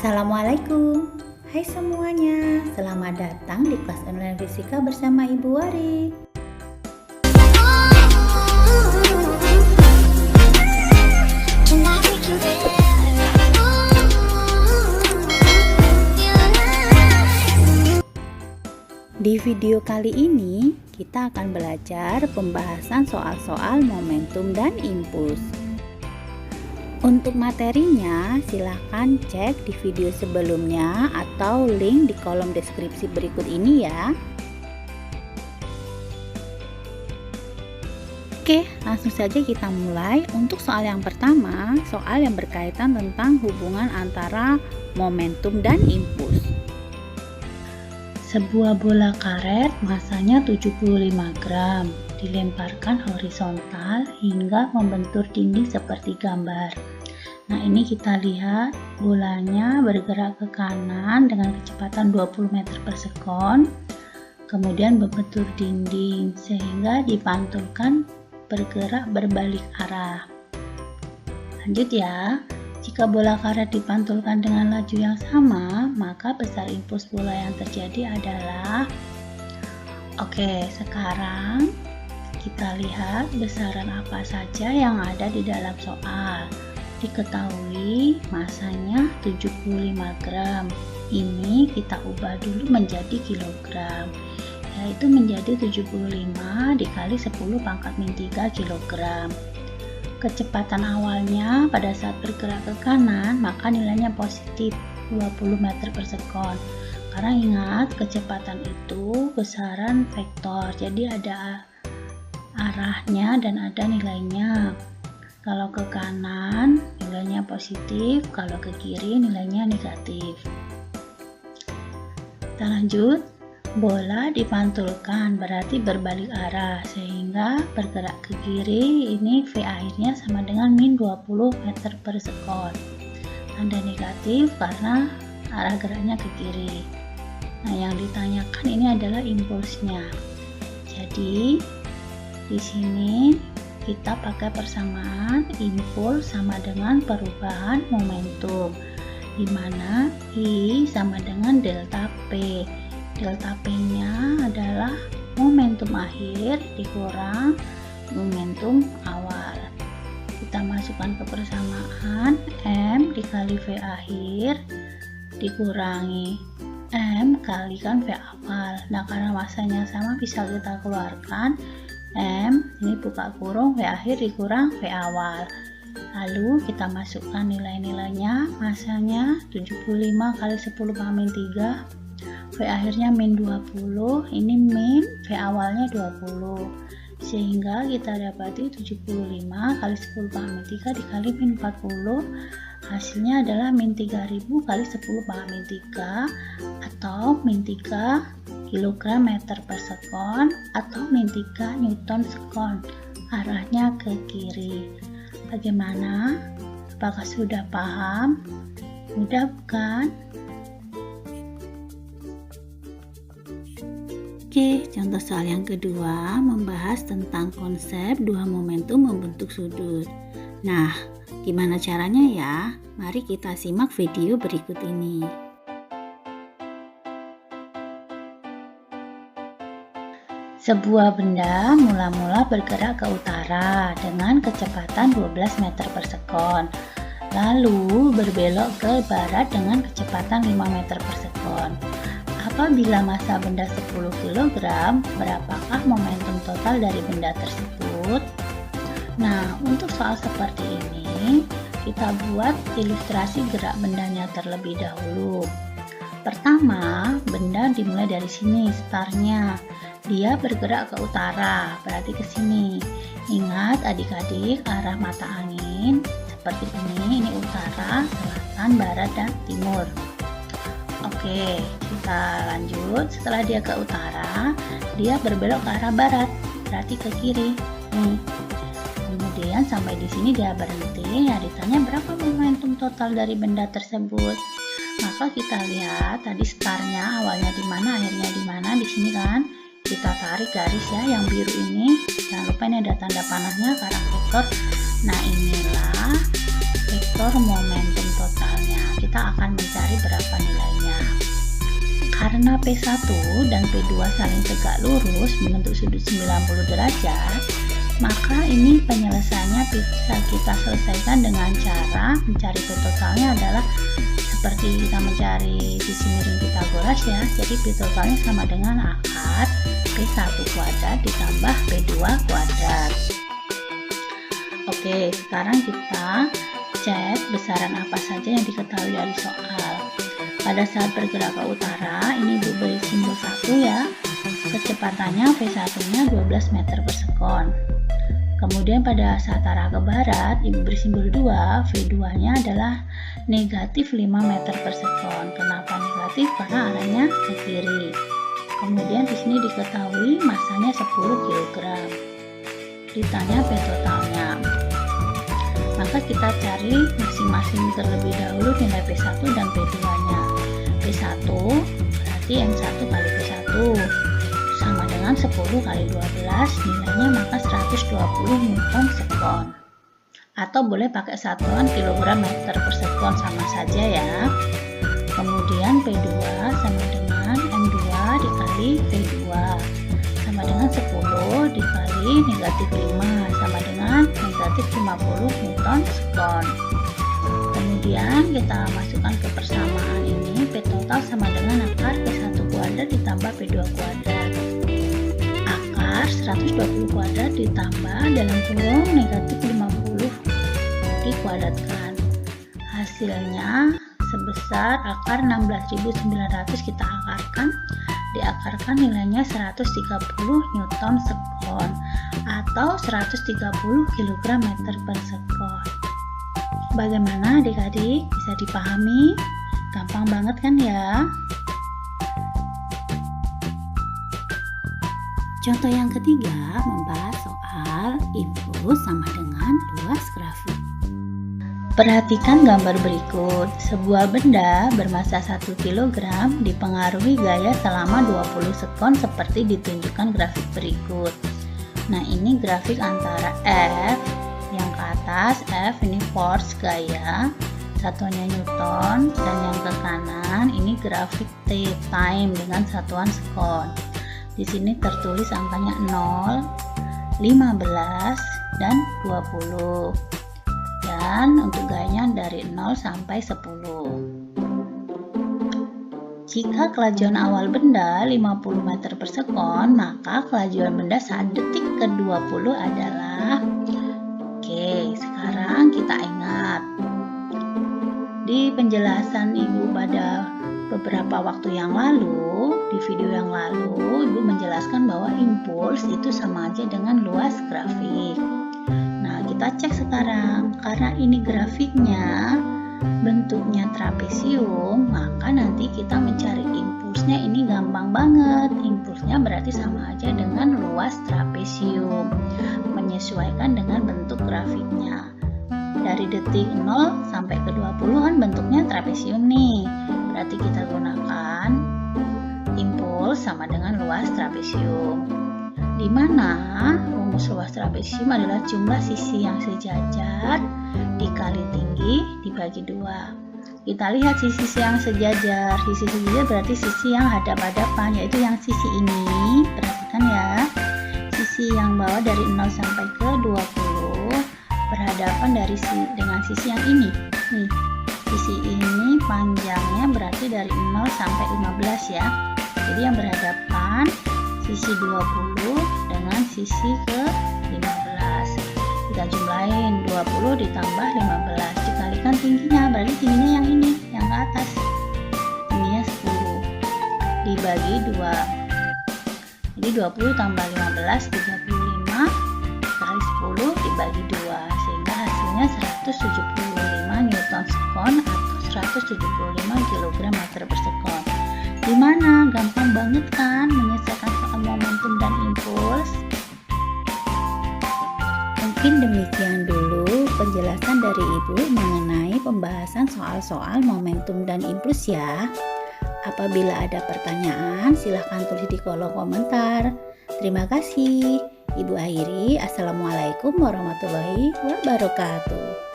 Assalamualaikum. Hai semuanya, selamat datang di kelas online fisika bersama Ibu Wari. Di video kali ini, kita akan belajar pembahasan soal-soal momentum dan impuls. Untuk materinya, silahkan cek di video sebelumnya atau link di kolom deskripsi berikut ini ya. Oke, langsung saja kita mulai. Untuk soal yang pertama, soal yang berkaitan tentang hubungan antara momentum dan impuls. Sebuah bola karet masanya 75 gram dilemparkan horizontal hingga membentur dinding seperti gambar. Nah, ini kita lihat bolanya bergerak ke kanan dengan kecepatan 20 meter per sekon, kemudian membentur dinding sehingga dipantulkan bergerak berbalik arah. Lanjut ya. Jika bola karet dipantulkan dengan laju yang sama, maka besar impuls bola yang terjadi adalah sekarang kita lihat besaran apa saja yang ada di dalam soal. Diketahui masanya 75 gram. Ini kita ubah dulu menjadi kilogram, yaitu menjadi 75 dikali 10 pangkat min 3 kilogram. Kecepatan awalnya pada saat bergerak ke kanan maka nilainya positif 20 meter per sekon, karena ingat kecepatan itu besaran vektor, jadi ada arahnya dan ada nilainya. Kalau ke kanan nilainya positif, kalau ke kiri nilainya negatif. Kita lanjut. Bola dipantulkan berarti berbalik arah sehingga bergerak ke kiri. Ini V akhirnya sama dengan min 20 meter per sekon. Tanda negatif karena arah geraknya ke kiri. Nah, yang ditanyakan ini adalah impulsnya. Jadi di sini kita pakai persamaan impuls sama dengan perubahan momentum, di mana I sama dengan delta P. Delta P-nya adalah momentum akhir dikurang momentum awal. Kita masukkan ke persamaan M dikali V akhir dikurangi M kalikan V awal. Nah, karena masanya sama bisa kita keluarkan M, ini buka kurung, V akhir dikurang V awal. Lalu kita masukkan nilai-nilainya. Masanya 75 kali 10 pangkat min 3, V akhirnya min 20, ini min, V awalnya 20, sehingga kita dapati 75 kali 10 pangkat min 3 dikali min 40, hasilnya adalah min 3000 kali 10 pangkat min 3 atau min 3 kilogram meter per sekon atau min 3 newton sekon, arahnya ke kiri. Bagaimana? Apakah sudah paham? Mudah bukan? Oke, contoh soal yang kedua membahas tentang konsep dua momentum membentuk sudut. Nah, gimana caranya ya? Mari kita simak video berikut ini. Sebuah benda mula-mula bergerak ke utara dengan kecepatan 12 meter per sekon, lalu berbelok ke barat dengan kecepatan 5 meter per sekon. Apabila massa benda 10 kg, berapakah momentum total dari benda tersebut? Nah, untuk soal seperti ini, kita buat ilustrasi gerak bendanya terlebih dahulu. Pertama, benda dimulai dari sini, startnya. Dia bergerak ke utara, berarti ke sini. Ingat adik-adik, arah mata angin seperti ini utara, selatan, barat, dan timur. Oke, kita lanjut. Setelah dia ke utara, dia berbelok ke arah barat, berarti ke kiri. Nih. Kemudian sampai di sini dia berhenti. Ya, ditanya berapa momentum total dari benda tersebut. Maka kita lihat tadi startnya awalnya di mana, akhirnya di mana, di sini kan. Kita tarik garis ya, yang biru ini. Jangan lupa ini ada tanda panahnya karena vektor. Nah, inilah vektor momentum totalnya. Kita akan mencari Karena P1 dan P2 saling tegak lurus membentuk sudut 90 derajat, maka ini penyelesaiannya bisa kita selesaikan dengan cara mencari P totalnya adalah seperti kita mencari sisi miring Pythagoras ya. Jadi P totalnya sama dengan akar P1 kuadrat ditambah P2 kuadrat. Oke, sekarang kita cek besaran apa saja yang diketahui dari soal. Pada saat bergerak ke utara, ini Ibu beri simbol 1 ya. Kecepatannya V1-nya 12 meter per sekon. Kemudian pada saat arah ke barat, Ibu beri simbol 2, V2-nya adalah negatif 5 meter per sekon. Kenapa negatif? Karena arahnya ke kiri. Kemudian di sini diketahui masanya 10 kg. Ditanya P totalnya. Maka kita cari masing-masing terlebih dahulu nilai P1 dan P2-nya. P1 berarti M1 kali P1 sama dengan 10 kali 12, nilainya maka 120 Newton sekon. Atau boleh pakai satuan kilogram meter per sekon, sama saja ya. Kemudian P2 sama dengan M2 dikali V2 sama dengan 10 dikali negatif 5 sama dengan negatif 50 Newton sekon. Kemudian kita masukkan ke persamaan ini, P total sama dengan akar P1 kuadrat ditambah P2 kuadrat. Akar 120 kuadrat ditambah dalam kurung negatif 50 dikuadratkan. Hasilnya sebesar akar 16.900 kita akarkan. Diakarkan nilainya 130 Newton sekon atau 130 kg meter per sekon. Bagaimana adik-adik? Bisa dipahami? Gampang banget kan ya? Contoh yang ketiga membahas soal impuls sama dengan luas grafik. Perhatikan gambar berikut. Sebuah benda bermassa 1 kg dipengaruhi gaya selama 20 sekon seperti ditunjukkan grafik berikut. Nah, ini grafik antara F yang ke atas, F ini force gaya, satuannya Newton, dan yang ke kanan ini grafik T time dengan satuan sekon. Di sini tertulis angkanya 0, 15, dan 20. Dan untuk gayanya dari 0 sampai 10. Jika kelajuan awal benda 50 meter per sekon, maka kelajuan benda saat detik ke-20 adalah sekarang kita ingat di penjelasan Ibu pada beberapa waktu yang lalu, di video yang lalu Ibu menjelaskan bahwa impuls itu sama aja dengan luas grafik. Nah, kita cek sekarang, karena ini grafiknya bentuknya trapesium, maka nanti kita mencari impulsnya ini gampang banget. Impulsnya berarti sama aja dengan luas trapesium, menyesuaikan dengan bentuk grafiknya. Dari detik 0 sampai ke 20 kan bentuknya trapesium nih, berarti kita gunakan impuls sama dengan luas trapesium, di mana rumus luas trapesium adalah jumlah sisi yang sejajar dikali tinggi dibagi 2. Kita lihat sisi yang sejajar. Sisi sejajar berarti sisi yang hadap-hadapan, yaitu yang sisi ini. Perhatikan ya, sisi yang bawah dari 0 sampai ke 20 berhadapan dengan sisi yang ini. Nih, sisi ini panjangnya berarti dari 0 sampai 15 ya. Jadi yang berhadapan sisi 20 dengan sisi ke 15. Kita jumlahin 20 ditambah 15 dikalikan tingginya, berarti tingginya yang ini, yang ke atas. Tingginya 10 dibagi 2. Jadi 20 tambah 15 35 kali 10 dibagi 2, sehingga hasilnya 175 Newton sekon atau 175 kg meter per sekon. Gimana? Gampang banget kan menyelesaikan soal momentum dan impuls? Mungkin demikian dulu penjelasan dari Ibu mengenai pembahasan soal-soal momentum dan impuls ya. Apabila ada pertanyaan, silahkan tulis di kolom komentar. Terima kasih. Ibu akhiri. Assalamualaikum warahmatullahi wabarakatuh.